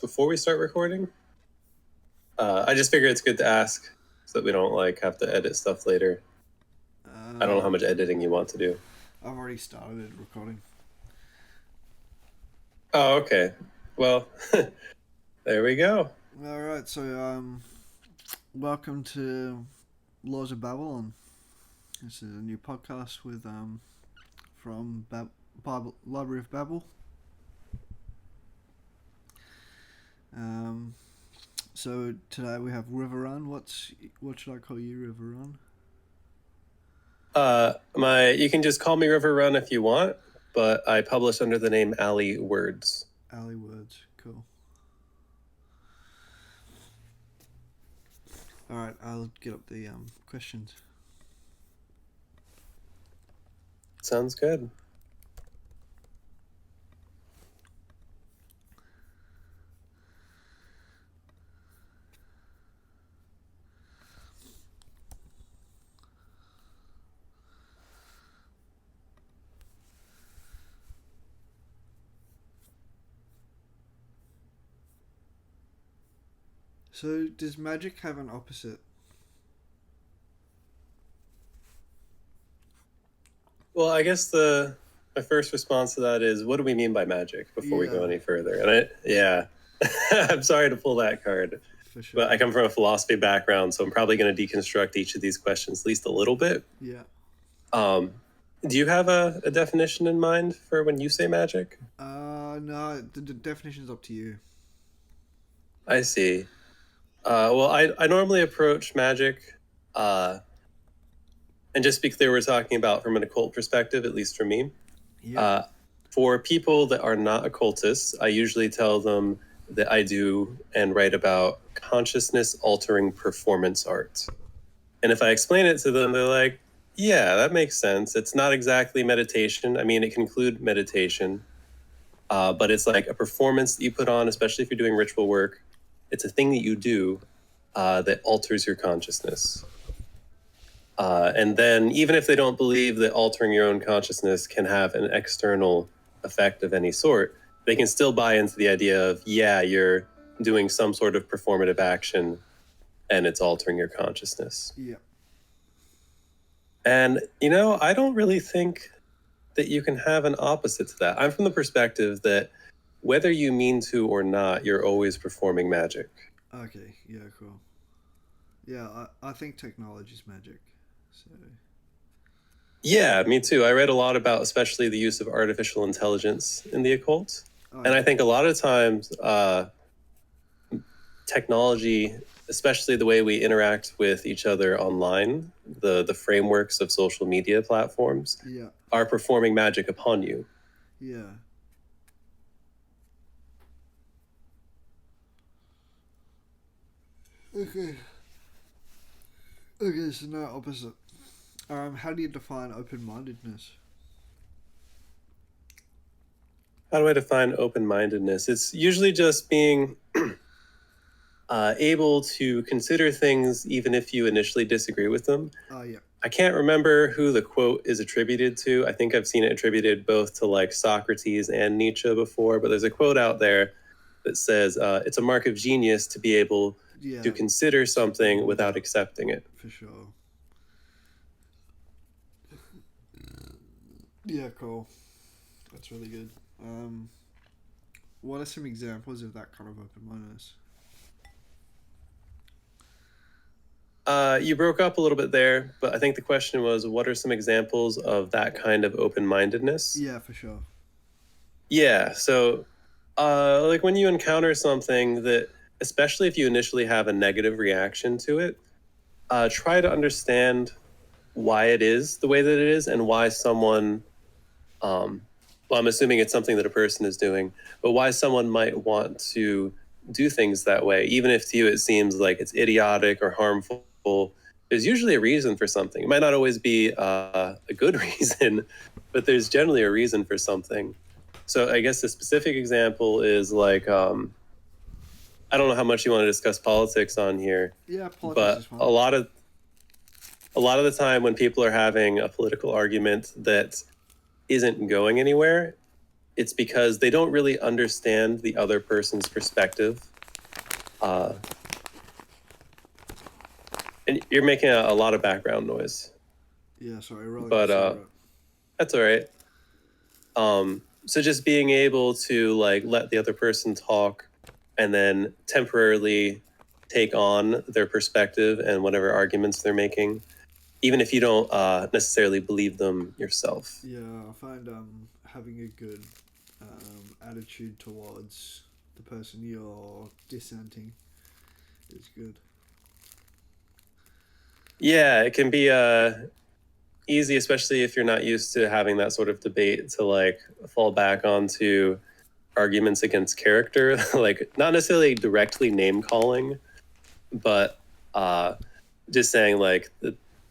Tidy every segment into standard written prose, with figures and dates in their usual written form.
before we start recording. I just figure it's good to ask so that we don't have to edit stuff later. I don't know how much editing you want to do. I've already started recording. Oh, okay. Well, there we go. All right, so welcome to Laws of Babylon. This is a new podcast with from Library of Babel. So today we have Riverrun. What should I call you, Riverrun? You can just call me Riverrun if you want, but I publish under the name Wurds. Wurds, cool. All right, I'll get up the questions. Sounds good. So does magic have an opposite? Well, I guess my first response to that is, what do we mean by magic before we go any further? And I'm sorry to pull that card. For sure. But I come from a philosophy background, so I'm probably going to deconstruct each of these questions at least a little bit. Yeah. Do you have a definition in mind for when you say magic? No, the definition's up to you. I see. Well, I normally approach magic, and just to be clear, we're talking about from an occult perspective, at least for me. Yeah. For people that are not occultists, I usually tell them that I do and write about consciousness-altering performance art. And if I explain it to them, they're like, yeah, that makes sense. It's not exactly meditation. I mean, it can include meditation, but it's like a performance that you put on, especially if you're doing ritual work. It's a thing that you do that alters your consciousness. And then even if they don't believe that altering your own consciousness can have an external effect of any sort, they can still buy into the idea of, yeah, you're doing some sort of performative action and it's altering your consciousness. Yeah. And, I don't really think that you can have an opposite to that. I'm from the perspective that whether you mean to or not, you're always performing magic. Okay, yeah, cool. Yeah, I think technology is magic. So. Yeah, me too. I read a lot about especially the use of artificial intelligence in the occult. And I think a lot of times technology, especially the way we interact with each other online, the frameworks of social media platforms, are performing magic upon you. Yeah. Okay. Okay, so no opposite. How do you define open-mindedness? How do I define open-mindedness? It's usually just being able to consider things even if you initially disagree with them. Oh, yeah. I can't remember who the quote is attributed to. I think I've seen it attributed both to Socrates and Nietzsche before, but there's a quote out there that says, it's a mark of genius to be able to consider something without accepting it. For sure. Yeah, cool. That's really good. What are some examples of that kind of open-mindedness? You broke up a little bit there, but I think the question was, what are some examples of that kind of open-mindedness? Yeah, for sure. Yeah, so when you encounter something that, especially if you initially have a negative reaction to it, try to understand why it is the way that it is and why someone, well, I'm assuming it's something that a person is doing, but why someone might want to do things that way, even if to you it seems like it's idiotic or harmful. There's usually a reason for something. It might not always be a good reason, but there's generally a reason for something. So I guess the specific example is I don't know how much you want to discuss politics on here. Yeah, politics but is fine. a lot of the time when people are having a political argument that isn't going anywhere, it's because they don't really understand the other person's perspective. And you're making a lot of background noise. Yeah, sorry, rolling But a cigarette. that's all right. So just being able to like let the other person talk and then temporarily take on their perspective and whatever arguments they're making, even if you don't necessarily believe them yourself. Yeah, I find having a good attitude towards the person you're dissenting is good. Yeah, it can be easy, especially if you're not used to having that sort of debate, to like fall back onto arguments against character, like not necessarily directly name calling, but just saying like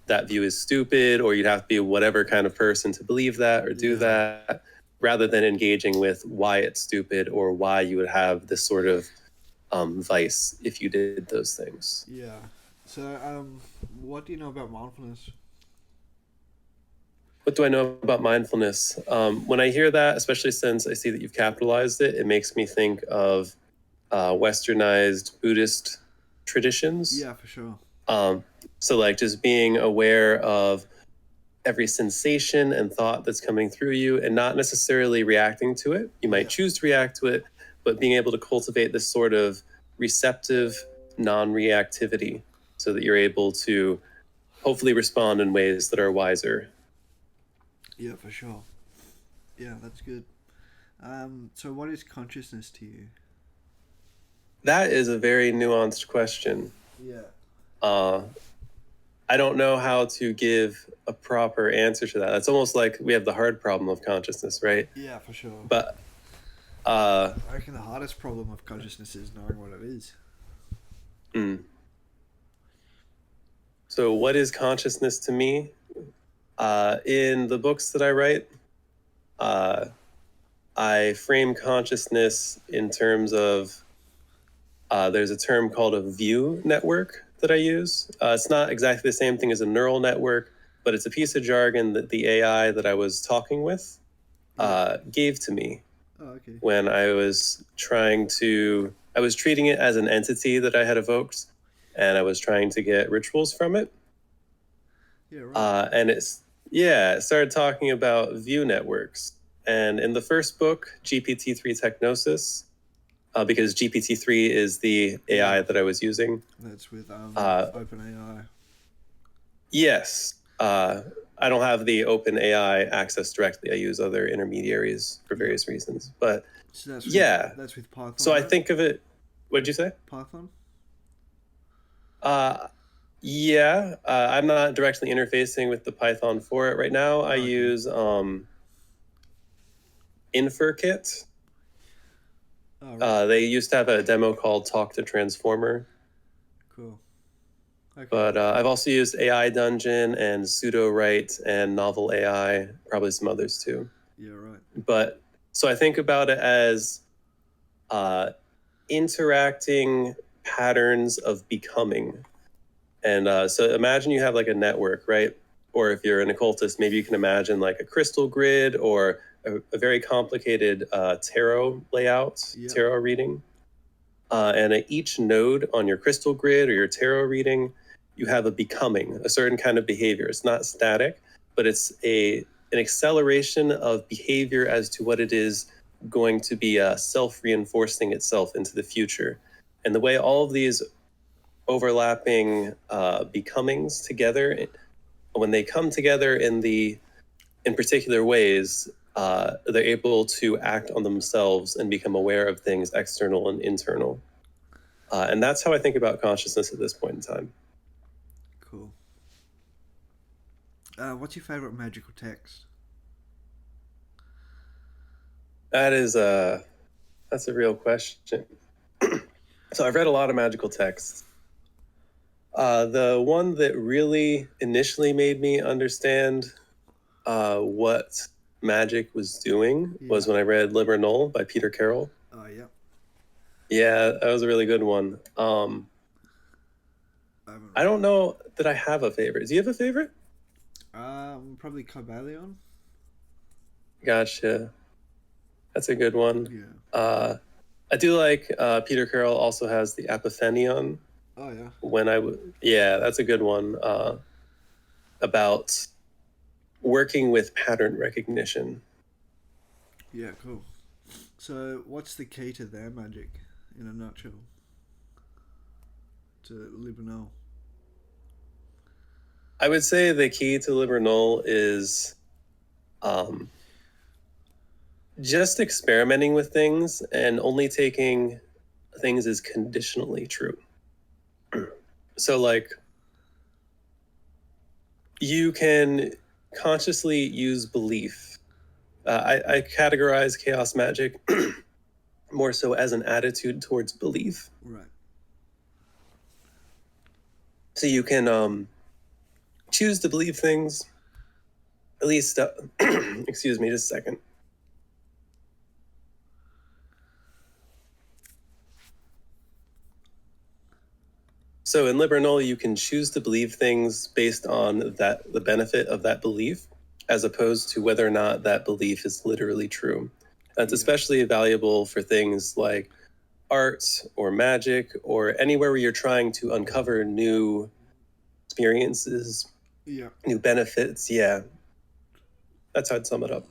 that view is stupid, or you'd have to be whatever kind of person to believe that or do that, rather than engaging with why it's stupid or why you would have this sort of vice if you did those things. Yeah. So, what do you know about mindfulness? What do I know about mindfulness? When I hear that, especially since I see that you've capitalized it, it makes me think of westernized Buddhist traditions. Yeah, for sure. So, like, just being aware of every sensation and thought that's coming through you and not necessarily reacting to it. You might choose to react to it, but being able to cultivate this sort of receptive non reactivity so that you're able to hopefully respond in ways that are wiser. Yeah, for sure. Yeah, that's good. So what is consciousness to you? That is a very nuanced question. Yeah. Uh, I don't know how to give a proper answer to that. It's almost like we have the hard problem of consciousness, right? Yeah, for sure. But I reckon the hardest problem of consciousness is knowing what it is. So, what is consciousness to me? In the books that I write, I frame consciousness in terms of there's a term called a view network that I use. It's not exactly the same thing as a neural network, but it's a piece of jargon that the AI that I was talking with gave to me okay. when I was I was treating it as an entity that I had evoked, and I was trying to get rituals from it. Yeah, right. And it started talking about view networks. And in the first book, GPT-3 Technosis, because GPT-3 is the AI that I was using. That's with OpenAI. Yes. I don't have the OpenAI access directly. I use other intermediaries for various reasons. But So that's with Python. So I right? think of it. What did you say? Python. I'm not directly interfacing with the Python for it right now. I use InferKit. Oh, right. They used to have a demo called Talk to Transformer. Cool. Okay. But I've also used AI Dungeon and Pseudo-Write and Novel AI, probably some others too. Yeah, right. But so I think about it as interacting patterns of becoming. And so imagine you have like a network, right? Or if you're an occultist, maybe you can imagine like a crystal grid or a very complicated tarot layout, tarot reading. And at each node on your crystal grid or your tarot reading, you have a becoming, a certain kind of behavior. It's not static, but it's an acceleration of behavior as to what it is going to be self-reinforcing itself into the future. And the way all of these overlapping becomings together, when they come together in particular ways, they're able to act on themselves and become aware of things external and internal. And that's how I think about consciousness at this point in time. Cool. What's your favorite magical text? That's a real question. So I've read a lot of magical texts. The one that really initially made me understand what magic was doing was when I read Liverrun by Peter Carroll. Oh, yeah. Yeah, that was a really good one. I don't know that I have a favorite. Do you have a favorite? Probably Cobalion. Gotcha. That's a good one. Yeah. I do like Peter Carroll also has the Apophenion. Oh yeah. Yeah, that's a good one about working with pattern recognition. Yeah, cool. So, what's the key to their magic, in a nutshell? To Libanol. I would say the key to Liber is um, just experimenting with things and only taking things as conditionally true. So, like, you can consciously use belief. I categorize chaos magic more so as an attitude towards belief. Right. So you can choose to believe things, at least, excuse me, just a second. So in Liber you can choose to believe things based on the benefit of that belief, as opposed to whether or not that belief is literally true. That's especially valuable for things like art or magic or anywhere where you're trying to uncover new experiences, new benefits. Yeah, that's how I'd sum it up.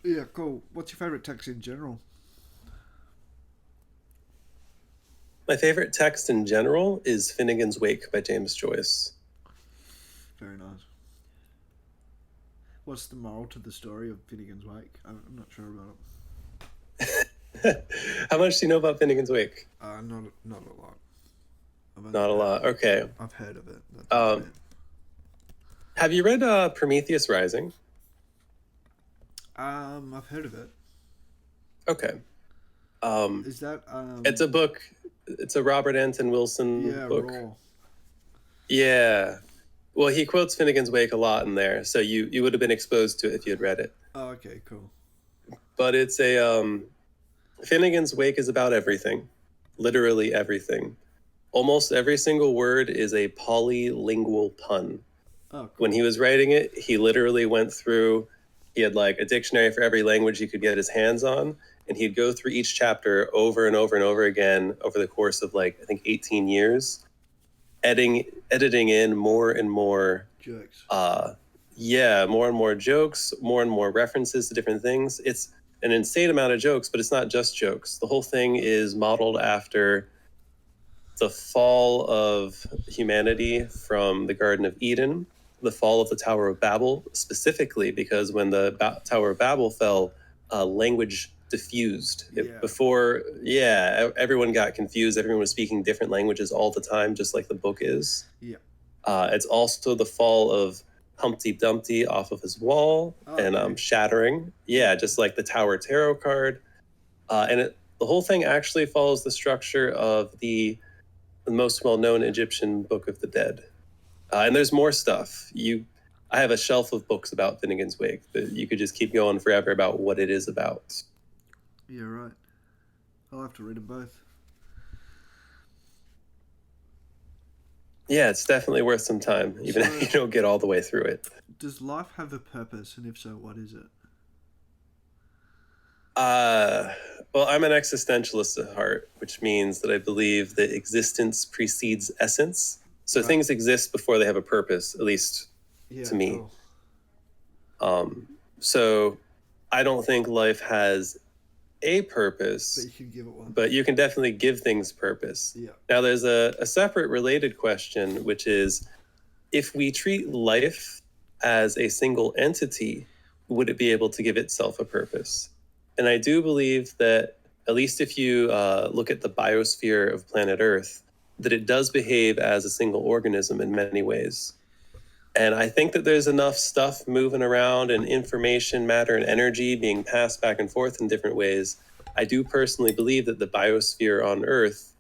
Yeah, cool. What's your favorite text in general? My favorite text in general is Finnegan's Wake by James Joyce. Very nice. What's the moral to the story of Finnegan's Wake? I'm not sure about it. How much do you know about Finnegan's Wake? Not a lot. Not a lot. Okay. I've heard of it. Have you read Prometheus Rising? I've heard of it. Okay. Is that It's a book. It's a Robert Anton Wilson book. Raw. Yeah. Well, he quotes Finnegan's Wake a lot in there, so you would have been exposed to it if you had read it. Oh, okay, cool. But it's a Finnegan's Wake is about everything, literally everything. Almost every single word is a polylingual pun. Oh, cool. When he was writing it, he literally went through. He had like a dictionary for every language he could get his hands on, and he'd go through each chapter over and over and over again over the course of like I think 18 years, editing in more and more jokes. More and more jokes, more and more references to different things. It's an insane amount of jokes, but it's not just jokes. The whole thing is modeled after the fall of humanity from the Garden of Eden, the fall of the Tower of Babel, specifically because when the Tower of Babel fell, language diffused. Everyone got confused. Everyone was speaking different languages all the time, just like the book is. Yeah. It's also the fall of Humpty Dumpty off of his wall shattering. Yeah, just like the Tower Tarot card. The whole thing actually follows the structure of the most well-known Egyptian Book of the Dead. And there's more stuff. I have a shelf of books about Finnegan's Wake that you could just keep going forever about what it is about. Yeah, right. I'll have to read them both. Yeah, it's definitely worth some time, even if you don't get all the way through it. Does life have a purpose, and if so, what is it? Well, I'm an existentialist at heart, which means that I believe that existence precedes essence. So things exist before they have a purpose, at least to me. Cool. So I don't think life has a purpose, but you can give it one. But you can definitely give things purpose. Yeah. Now, there's a separate related question, which is, if we treat life as a single entity, would it be able to give itself a purpose? And I do believe that, at least if you look at the biosphere of planet Earth, that it does behave as a single organism in many ways. And I think that there's enough stuff moving around and information, matter, and energy being passed back and forth in different ways. I do personally believe that the biosphere on Earth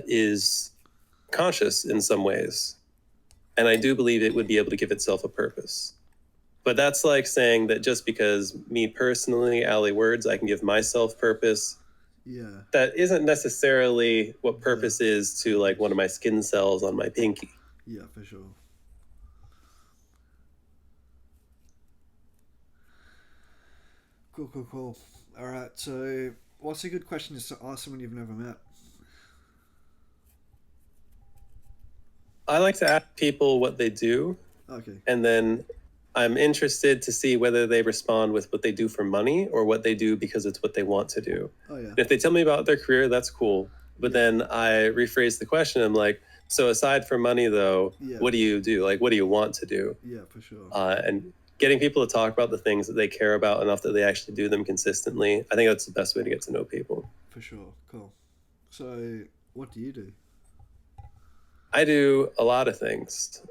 is conscious in some ways. And I do believe it would be able to give itself a purpose. But that's like saying that just because me personally, Wurds, I can give myself purpose. Yeah. That isn't necessarily what purpose is to like one of my skin cells on my pinky. Yeah, for sure. Cool, cool, cool. All right. So, what's a good question to ask someone you've never met? I like to ask people what they do, Okay. and then I'm interested to see whether they respond with what they do for money or what they do because it's what they want to do. Oh yeah. And if they tell me about their career, that's cool. But Yeah. then I rephrase the question. I'm like, so aside from money, though, Yeah. what do you do? Like, what do you want to do? Yeah, for sure. And getting people to talk about the things that they care about enough that they actually do them consistently, I think that's the best way to get to know people. For sure. Cool. So, what do you do? I do a lot of things.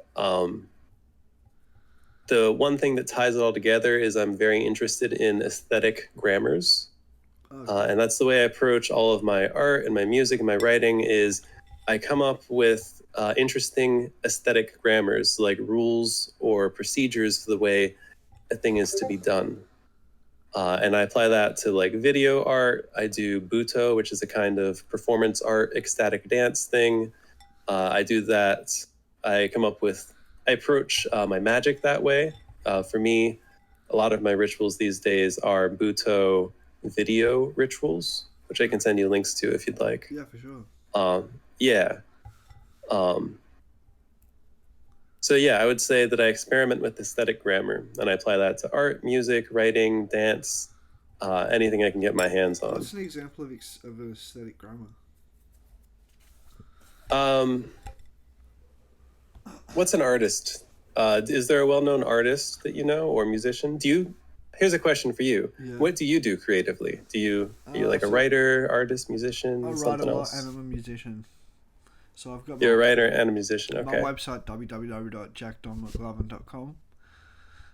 The one thing that ties it all together is I'm very interested in aesthetic grammars. Okay. And that's the way I approach all of my art and my music and my writing is I come up with interesting aesthetic grammars, like rules or procedures for the way a thing is to be done. And I apply that to like video art. I do buto, which is a kind of performance art, ecstatic dance thing. I do that. I come up with, I approach my magic that way. For me, a lot of my rituals these days are buto video rituals, which I can send you links to if you'd like. Yeah, for sure. Yeah. Um, so yeah, I would say that I experiment with aesthetic grammar and I apply that to art, music, writing, dance, anything I can get my hands on. What's an example of aesthetic grammar? What's an artist? Is there a well-known artist that you know or musician? Here's a question for you. Yeah. What do you do creatively? Are you like a writer, artist, musician, I write something a lot else? and I'm a musician. So I've got You're a writer and a musician. Okay. my website www.jackdonmclavin.com.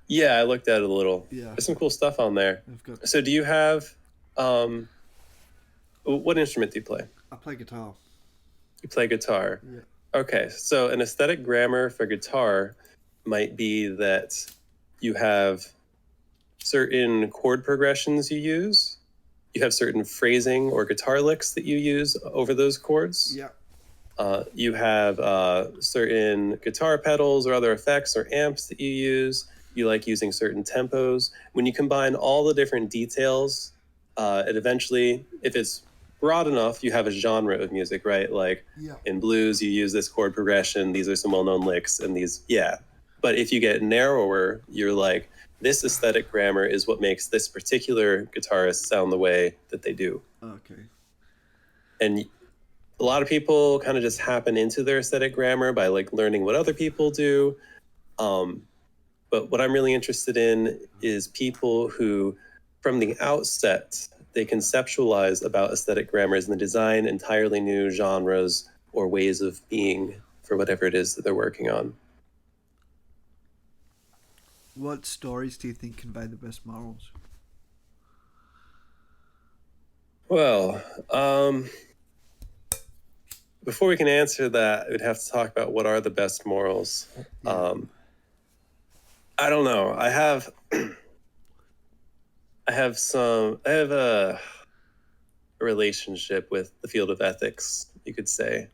Yeah, I looked at it a little. Yeah. There's some cool stuff on there. I've got. So do you have what instrument do you play? I play guitar. You play guitar. Yeah. Okay, so an aesthetic grammar for guitar might be that you have certain chord progressions you use. You have certain phrasing or guitar licks that you use over those chords. Yeah. You have certain guitar pedals or other effects or amps that you use. You like using certain tempos. When you combine all the different details, it eventually, if it's broad enough, you have a genre of music, right? Like in blues, you use this chord progression. These are some well-known licks and these, yeah. But if you get narrower, you're like, this aesthetic grammar is what makes this particular guitarist sound the way that they do. Okay. And a lot of people kind of just happen into their aesthetic grammar by like learning what other people do. But what I'm really interested in is people who, from the outset, they conceptualize about aesthetic grammars and they design entirely new genres or ways of being for whatever it is that they're working on. What stories do you think convey the best morals? Well, before we can answer that, we'd have to talk about what are the best morals. Yeah. I don't know. I have a relationship with the field of ethics, you could say.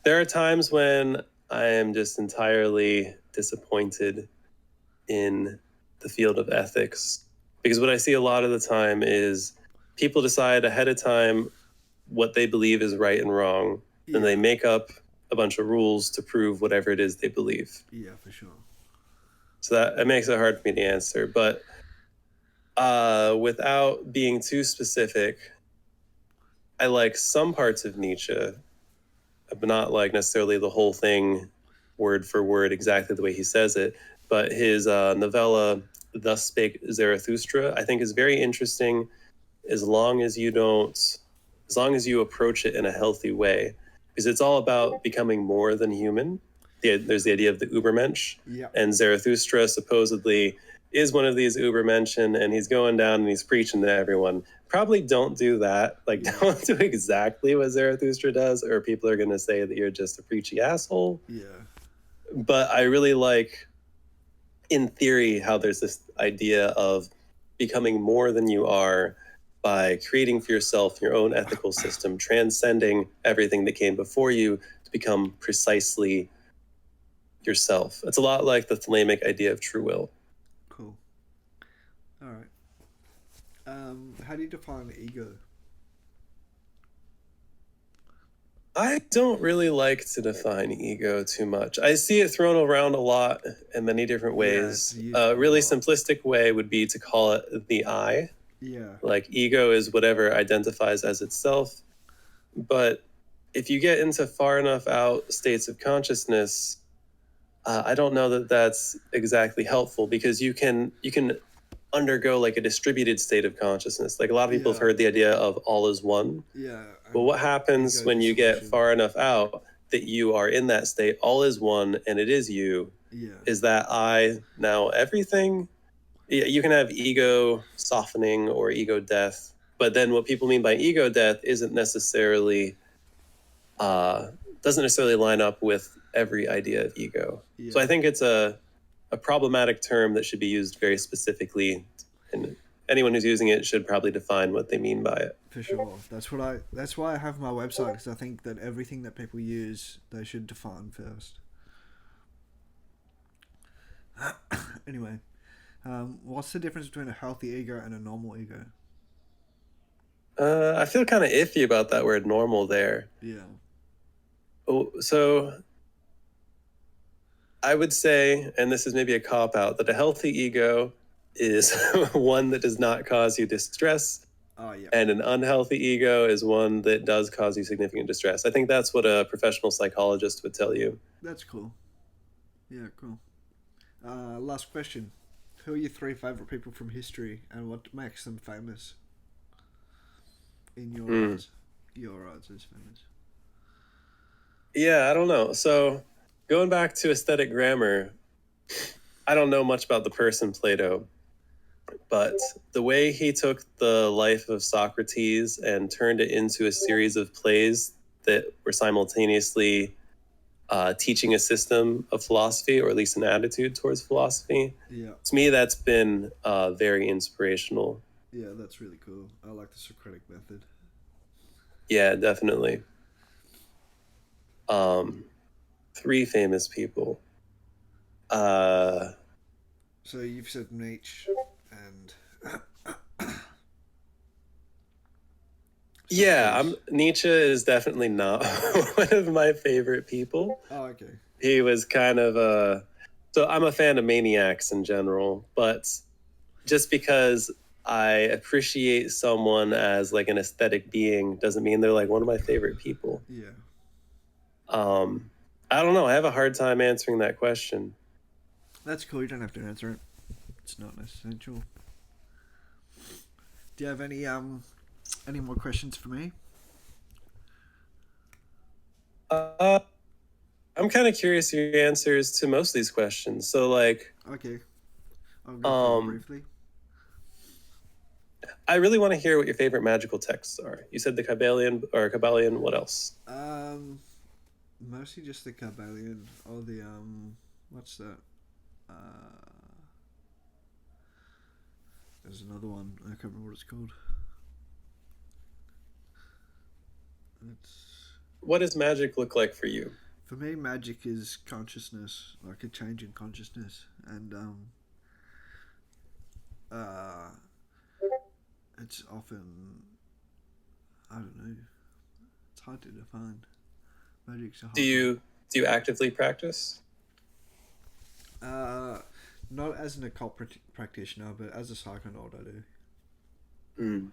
There are times when I am just entirely disappointed in the field of ethics because what I see a lot of the time is people decide ahead of time what they believe is right and wrong, and they make up a bunch of rules to prove whatever it is they believe. Yeah, for sure. So that it makes it hard for me to answer. But without being too specific, I like some parts of Nietzsche, but not like necessarily the whole thing word for word exactly the way he says it. But his novella, Thus Spake Zarathustra, I think is very interesting as long as you approach it in a healthy way. Because it's all about becoming more than human. There's the idea of the Übermensch. Yeah. And Zarathustra supposedly is one of these Übermensch, and he's going down and he's preaching to everyone. Probably don't do that. Like, don't do exactly what Zarathustra does, or people are going to say that you're just a preachy asshole. Yeah. But I really like, in theory, how there's this idea of becoming more than you are by creating for yourself your own ethical system, transcending everything that came before you to become precisely yourself. It's a lot like the Thalamic idea of true will. All right. How do you define ego? I don't really like to define ego too much. I see it thrown around a lot in many different Yeah, it's ways. used A quite a really lot. simplistic way would be to call it the I. Yeah. Like ego is whatever identifies as itself. But if you get into far enough out states of consciousness, I don't know that that's exactly helpful because you can undergo like a distributed state of consciousness. Like a lot of people have Yeah. heard the idea of all is one. Yeah. But And what happens ego when you get dissolution. far enough out that you are in that state, all is one and it is you? Yeah. Is that I now everything? Yeah, you can have ego softening or ego death, but then what people mean by ego death isn't necessarily uh, doesn't necessarily line up with every idea of ego. So Yeah. I think it's a problematic term that should be used very specifically, and anyone who's using it should probably define what they mean by it. For sure. That's why I have my website, because I think that everything that people use, they should define first. Anyway, what's the difference between a healthy ego and a normal ego? I feel kind of iffy about that word normal there. Yeah. Oh, so I would say, and this is maybe a cop out, that a healthy ego is one that does not cause you distress, Oh yeah. and an unhealthy ego is one that does cause you significant distress. I think that's what a professional psychologist would tell you. That's cool. Yeah, cool. Last question. Who are your three favorite people from history, and what makes them famous? In your Hmm. eyes, your eyes is famous. Yeah, I don't know. So going back to aesthetic grammar, I don't know much about the person Plato, but the way he took the life of Socrates and turned it into a series of plays that were simultaneously teaching a system of philosophy, or at least an attitude towards philosophy, Yeah. to me, that's been very inspirational. Yeah, that's really cool. I like the Socratic method. Yeah, definitely. Um, three famous people. Uh, So you've said Nietzsche and yeah, Socrates. Nietzsche is definitely not one of my favorite people. Oh, okay. He was kind of a. So I'm a fan of maniacs in general, but just because I appreciate someone as like an aesthetic being doesn't mean they're like one of my favorite people. Yeah. Um, I don't know. I have a hard time answering that question. That's cool. You don't have to answer it. It's not essential. Do you have any more questions for me? Uh, I'm kind of curious your answers to most of these questions. So, like, Okay. I'll go through them um, briefly. I really want to hear what your favorite magical texts are. You said the Kabbalion or Kabbalion. What else? Um, Mostly just the Kabbalion or the what's that? Uh, there's another one. I can't remember what it's called. It's What does magic look like for you? For me, magic is consciousness, like a change in consciousness, and uh, it's often I don't know. It's hard to define. Magic's a Do hard one. you actively practice? Uh, Not as an occult practitioner, but as a psychonaut, I do. Mm.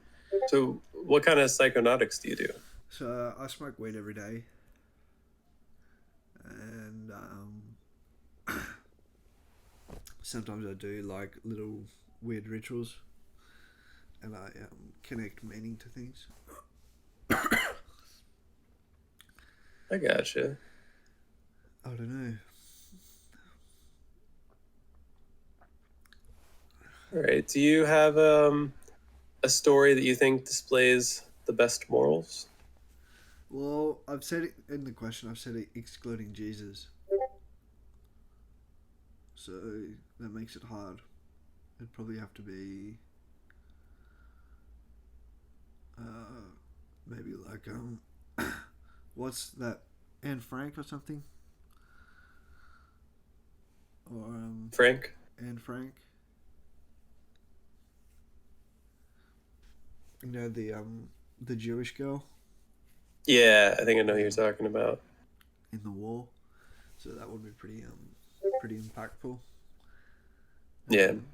So, what kind of psychonautics do you do? So I smoke weed every day, and sometimes I do like little weird rituals, and I connect meaning to things. I gotcha. I don't know. All right. Do you have a story that you think displays the best morals? Well, I've said it in the question. I've said it excluding Jesus, so that makes it hard. It'd probably have to be maybe like what's that? Anne Frank or something, or Frank? Anne Frank. You know the Jewish girl Yeah, I think I know who you're talking about. in the war. So that would be pretty impactful. Yeah. Um,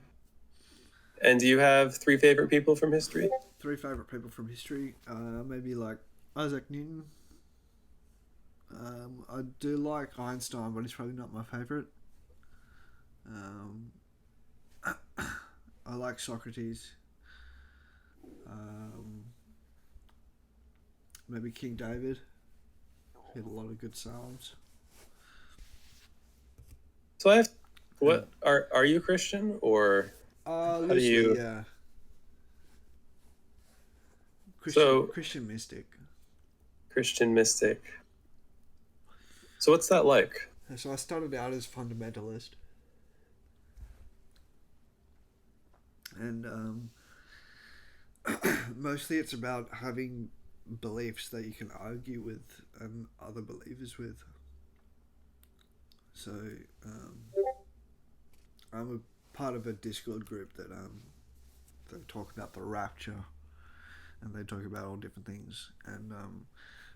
And do you have three favorite people from history? Three favorite people from history. Maybe like Isaac Newton. I do like Einstein, but he's probably not my favorite. Um, I like Socrates. Um, Maybe King David. He had a lot of good psalms. So I have And what are you Christian or how do loosely, you yeah. so Christian mystic. Christian mystic. So what's that like? So I started out as fundamentalist, and mostly it's about having beliefs that you can argue with other believers with. So um, I'm a part of a Discord group that they talk about the rapture, and they talk about all different things, and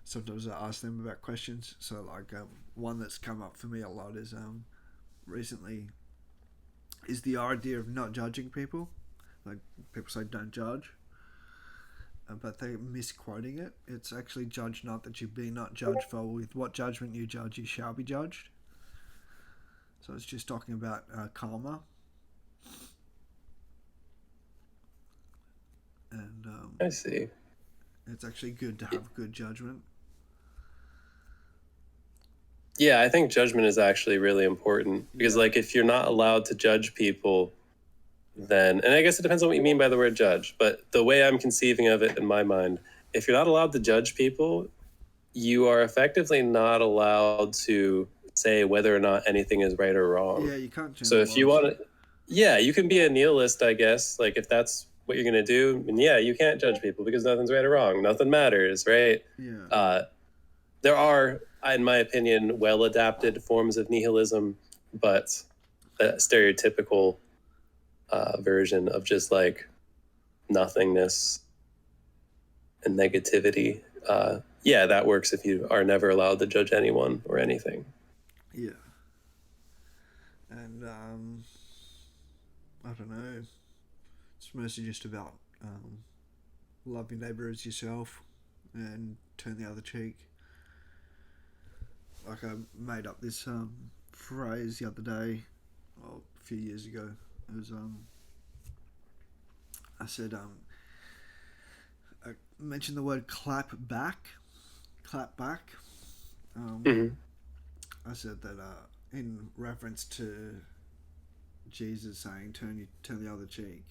sometimes I ask them about questions. So like one that's come up for me a lot is recently is the idea of not judging people. Like people say, don't judge, but they're misquoting it. It's actually judge not that you be not judged, for with what judgment you judge, you shall be judged. So it's just talking about karma, and I see. it's actually good to have good judgment. Yeah, I think judgment is actually really important because Yeah, like if you're not allowed to judge people, then and I guess it depends on what you mean by the word judge, but the way I'm conceiving of it in my mind, if you're not allowed to judge people, you are effectively not allowed to say whether or not anything is right or wrong. yeah, you can't change So the if you laws. want to, yeah, you can be a nihilist, I guess. Like if that's what you're gonna do, and yeah, you can't judge people because nothing's right or wrong. Nothing matters, right? Yeah, Uh, there are, in my opinion, well-adapted forms of nihilism, but a stereotypical version of just like nothingness and negativity. Yeah, that works if you are never allowed to judge anyone or anything. yeah, and I don't know. It's mostly just about love your neighbour as yourself and turn the other cheek. Like I made up this phrase the other day, well, a few years ago. It was I said I mentioned the word clap back. Um, Mm-hmm. I said that in reference to Jesus saying turn the other cheek,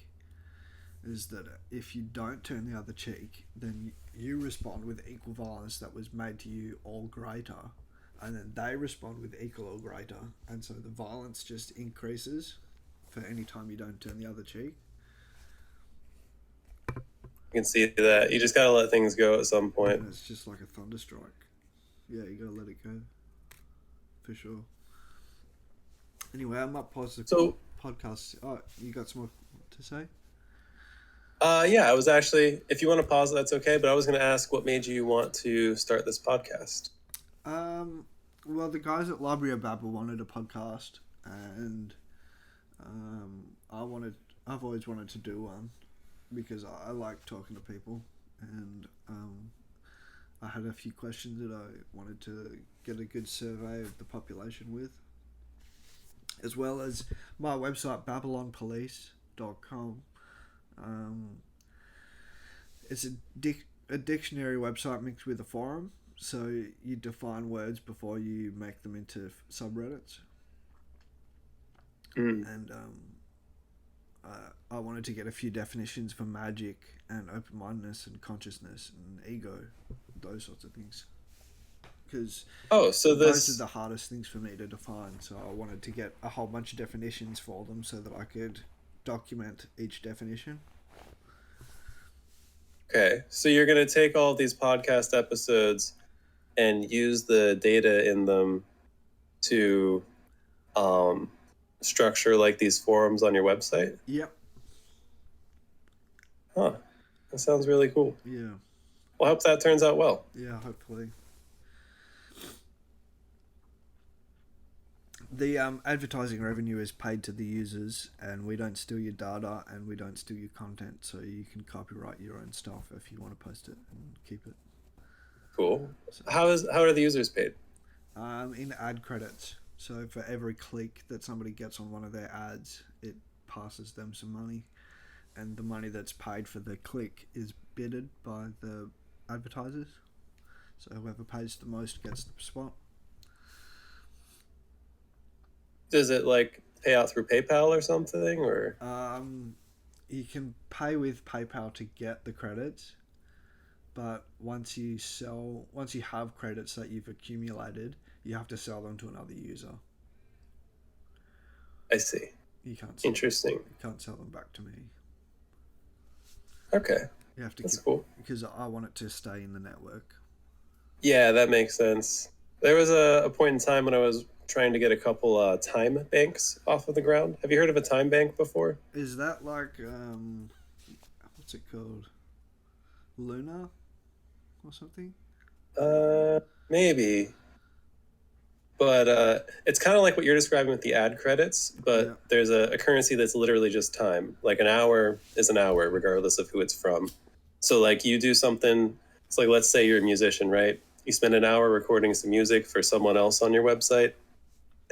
is that if you don't turn the other cheek, then you respond with equal violence that was made to you all greater, and then they respond with equal or greater, and so the violence just increases for any time you don't turn the other cheek. You can see that you just gotta let things go at some point. And it's just like a thunderstrike. Yeah, you gotta let it go for sure. Anyway, I might pause the So, podcast. Oh, you got some more to say? yeah, I was actually, if you want to pause, that's okay. But I was going to ask, what made you want to start this podcast? Um, well, the guys at Library of Babel wanted a podcast, and I wanted. I've always wanted to do one because I like talking to people, and I had a few questions that I wanted to get a good survey of the population with, as well as my website babylonpolice.com. Um, it's a dictionary website mixed with a forum, so you define words before you make them into subreddits. Mm. And I wanted to get a few definitions for magic and open mindedness and consciousness and ego, those sorts of things. Because Oh, so those are this, the hardest things for me to define. So I wanted to get a whole bunch of definitions for them so that I could document each definition. okay. So you're going to take all these podcast episodes and use the data in them to um, structure like these forums on your website? Yep. Huh. That sounds really cool. Yeah, Well, I hope that turns out well. yeah. Hopefully, the advertising revenue is paid to the users, and we don't steal your data, and we don't steal your content. So you can copyright your own stuff if you want to post it and keep it. Cool. So, How are the users paid? in ad credits. So for every click that somebody gets on one of their ads, it passes them some money, and the money that's paid for the click is bidded by the advertisers. So whoever pays the most gets the spot. Does it like pay out through PayPal or something, or? You can pay with PayPal to get the credits, but once you have credits that you've accumulated, you have to sell them to another user. I see. You can't Interesting. You can't sell them back to me. Okay. You have to That's cool. because I want it to stay in the network. Yeah, that makes sense. There was a point in time when I was trying to get a couple time banks off of the ground. Have you heard of a time bank before? Is that like what's it called? Luna or something? Maybe. But it's kind of like what you're describing with the ad credits, but Yeah. there's a currency that's literally just time. Like an hour is an hour, regardless of who it's from. So like you do something, it's like let's say you're a musician, right? You spend an hour recording some music for someone else on your website,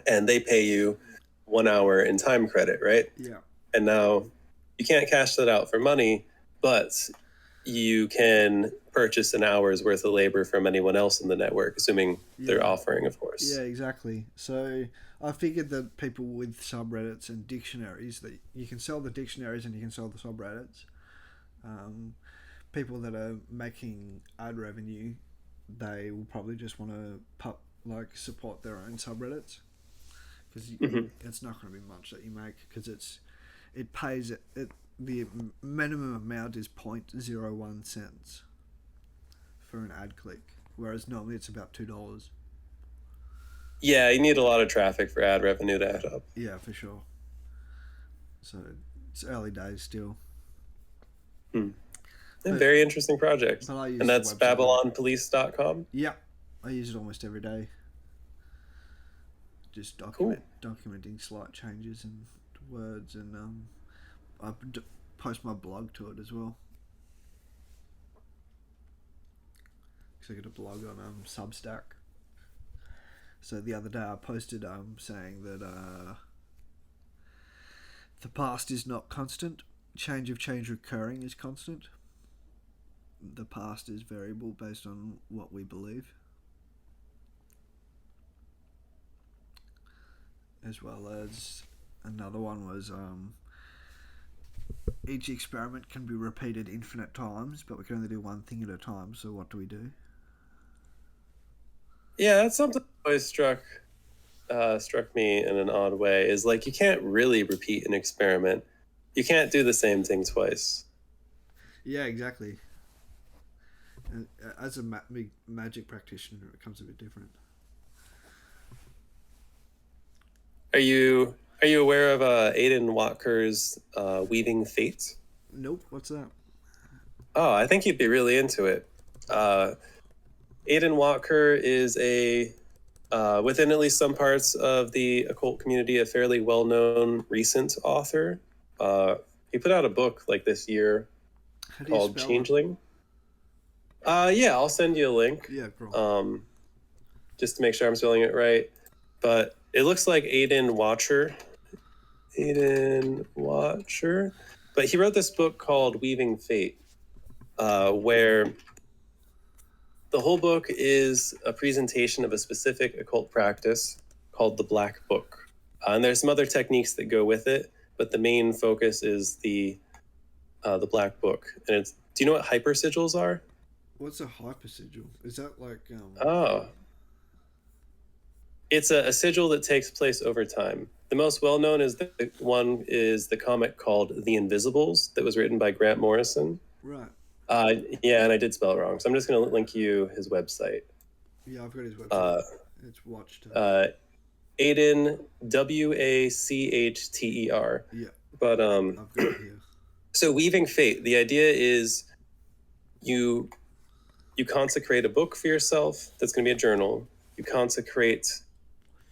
and they pay you 1 hour in time credit, right? Yeah. And now you can't cash that out for money, but you can purchase an hour's worth of labor from anyone else in the network, assuming they're Yeah. offering, of course. Yeah, exactly. So I figured that people with subreddits and dictionaries, that you can sell the dictionaries and you can sell the subreddits. Um, People that are making ad revenue, they will probably just want to support their own subreddits, because it's not going to be much that you make, because it pays it the minimum amount is 0.01 cents for an ad click, whereas normally it's about $2. Yeah, you need a lot of traffic for ad revenue to add up. Yeah, for sure. So it's early days still. Very interesting project. But I use And that's the website. babylonpolice.com. Yeah, I use it almost every day. Just documenting slight changes in words, and I post my blog to it as well. Because I got a blog on Substack. So the other day I posted saying that the past is not constant. Change recurring is constant. The past is variable based on what we believe. As well as another one was each experiment can be repeated infinite times, but we can only do one thing at a time, so what do we do? Yeah, that's something that always struck me in an odd way, is like you can't really repeat an experiment. You can't do the same thing twice. Yeah, exactly. And as a magic practitioner, it becomes a bit different. Are you aware of Aidan Watker's Weaving Fate? Nope. What's that? Oh, I think you'd be really into it. Aidan Watker is within at least some parts of the occult community, a fairly well-known recent author. He put out a book like this year called Changeling. Yeah, I'll send you a link. Yeah, cool. Just to make sure I'm spelling it right. But it looks like Aidan Watcher. But he wrote this book called Weaving Fate, where the whole book is a presentation of a specific occult practice called the Black Book. And there's some other techniques that go with it, but the main focus is the Black Book. And do you know what hypersigils are? What's a hypersigil? Is that like It's a sigil that takes place over time. The most well-known is the comic called The Invisibles that was written by Grant Morrison. Right. Yeah, and I did spell it wrong, so I'm just going to link you his website. Yeah, I've got his website. It's watched. Aidan, Wacchter. Yeah. But I've got it here. So Weaving Fate, the idea is you consecrate a book for yourself that's going to be a journal. You consecrate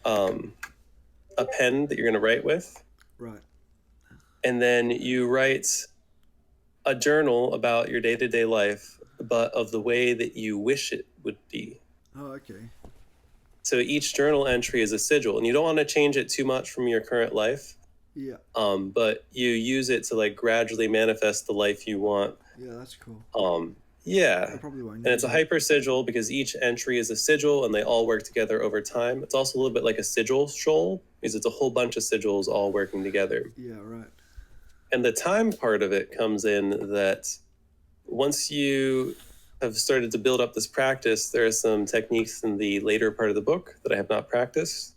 a pen that you're going to write with. Right. And then you write a journal about your day-to-day life, but of the way that you wish it would be. Oh, okay. So each journal entry is a sigil, and you don't want to change it too much from your current life. Yeah. But you use it to like gradually manifest the life you want. Yeah, that's cool. Yeah. I probably won't. And it's a hyper sigil because each entry is a sigil and they all work together over time. It's also a little bit like a sigil shoal because it's a whole bunch of sigils all working together. Yeah, right. And the time part of it comes in that once you have started to build up this practice, there are some techniques in the later part of the book that I have not practiced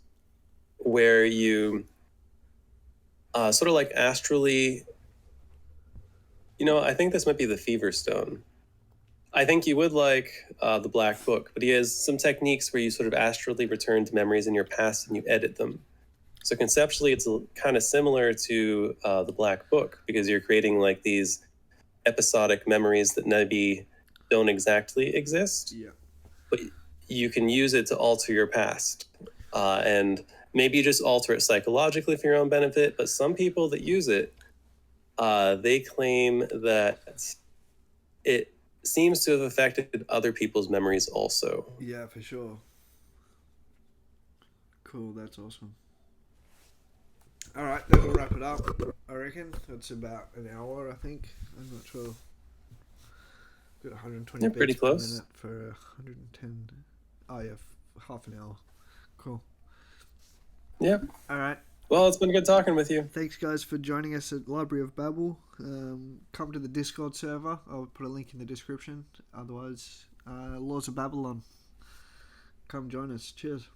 where you sort of like astrally, I think this might be the Fever Stone. I think you would like the Black Book, but he has some techniques where you sort of astrally return to memories in your past and you edit them. So conceptually, it's kind of similar to the Black Book because you're creating like these episodic memories that maybe don't exactly exist, but you can use it to alter your past. And maybe you just alter it psychologically for your own benefit, but some people that use it, they claim that it seems to have affected other people's memories also. Yeah, for sure. Cool, that's awesome. All right, that'll wrap it up. I reckon it's about an hour. I think I'm not sure. Got 120. You're pretty beats per close. minute for 110. Oh yeah, half an hour. Cool. Yep. All right. Well, it's been good talking with you. Thanks, guys, for joining us at Library of Babel. Come to the Discord server. I'll put a link in the description. Otherwise, Laws of Babylon. Come join us. Cheers.